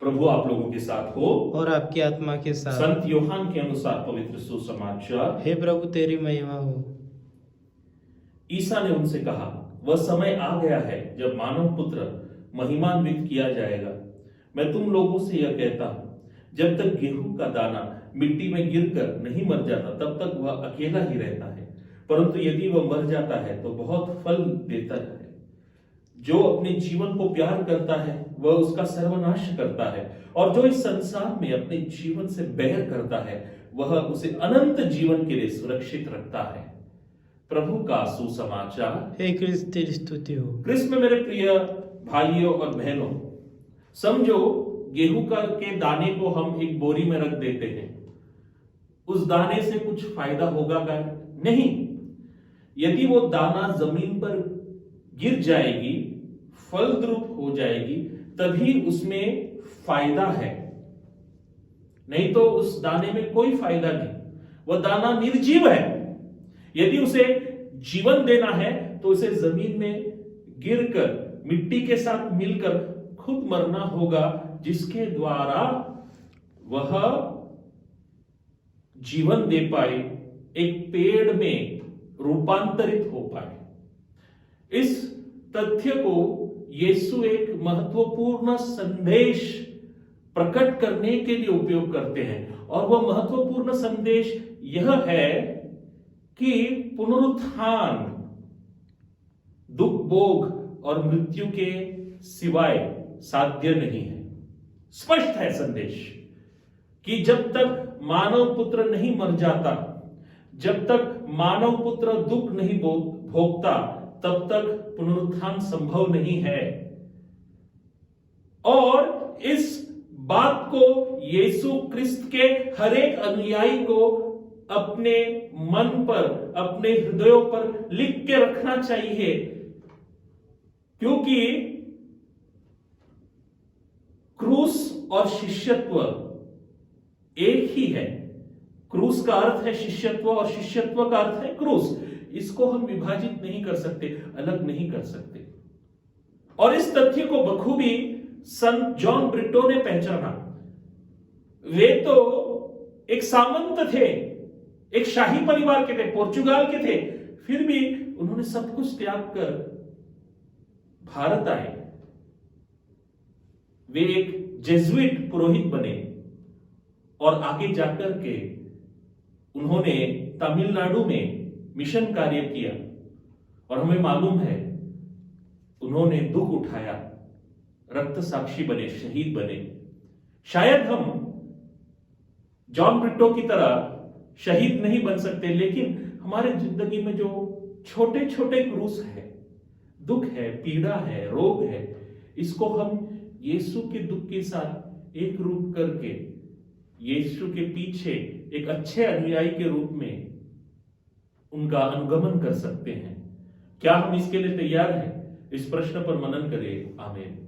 प्रभु आप लोगों के साथ हो और आपकी आत्मा के साथ। संत यूहन्ना के अनुसार पवित्र सुसमाचार। हे प्रभु तेरी महिमा हो। ईसा ने उनसे कहा, वह समय आ गया है जब मानव पुत्र महिमान्वित किया जाएगा। मैं तुम लोगों से यह कहता हूं, जब तक गेहूं का दाना मिट्टी में गिरकर नहीं मर जाता तब तक वह अकेला ही रहता है, परंतु यदि वह मर जाता है तो बहुत फल देता है। जो अपने जीवन को प्यार करता है वह उसका सर्वनाश करता है, और जो इस संसार में अपने जीवन से बैर करता है वह उसे अनंत जीवन के लिए सुरक्षित रखता है। प्रभु का सुसमाचार। हे क्रिस्त तेरी स्तुति हो। क्रिस्त में मेरे प्रिय भाइयों और बहनों, समझो गेहूं के दाने को हम एक बोरी में रख देते हैं, उस दाने से कुछ फायदा होगा क्या? नहीं। यदि वो दाना जमीन पर गिर जाएगी, फलद्रुप हो जाएगी, तभी उसमें फायदा है, नहीं तो उस दाने में कोई फायदा नहीं। वह दाना निर्जीव है। यदि उसे जीवन देना है तो उसे जमीन में गिरकर मिट्टी के साथ मिलकर खुद मरना होगा, जिसके द्वारा वह जीवन दे पाए, एक पेड़ में रूपांतरित हो पाए। इस तथ्य को यीशु एक महत्वपूर्ण संदेश प्रकट करने के लिए उपयोग करते हैं, और वह महत्वपूर्ण संदेश यह है कि पुनरुत्थान दुख भोग और मृत्यु के सिवाय साध्य नहीं है। स्पष्ट है संदेश कि जब तक मानव पुत्र नहीं मर जाता, जब तक मानव पुत्र दुख नहीं भोगता, तब तक पुनरुत्थान संभव नहीं है। और इस बात को यीशु क्रिस्त के हर एक अनुयायी को अपने मन पर, अपने हृदयों पर लिख के रखना चाहिए, क्योंकि क्रूस और शिष्यत्व एक ही है। क्रूस का अर्थ है शिष्यत्व और शिष्यत्व का अर्थ है क्रूस। इसको हम विभाजित नहीं कर सकते, अलग नहीं कर सकते। और इस तथ्य को बखूबी संत जॉन ब्रिटो ने पहचाना। वे तो एक सामंत थे, एक शाही परिवार के थे, पोर्चुगाल के थे, फिर भी उन्होंने सब कुछ त्याग कर भारत आए। वे एक जेजुइट पुरोहित बने और आगे जाकर के उन्होंने तमिलनाडु में मिशन कार्य किया, और हमें मालूम है उन्होंने दुख उठाया, रक्त साक्षी बने, शहीद बने। शायद हम जॉन ब्रिटो की तरह शहीद नहीं बन सकते, लेकिन हमारे जिंदगी में जो छोटे छोटे क्रूस है, दुख है, पीड़ा है, रोग है, इसको हम यीशु के दुख के साथ एक रूप करके यीशु के पीछे एक अच्छे अनुयायी के रूप में उनका अनुगमन कर सकते हैं। क्या हम इसके लिए तैयार हैं? इस प्रश्न पर मनन करें। आमीन।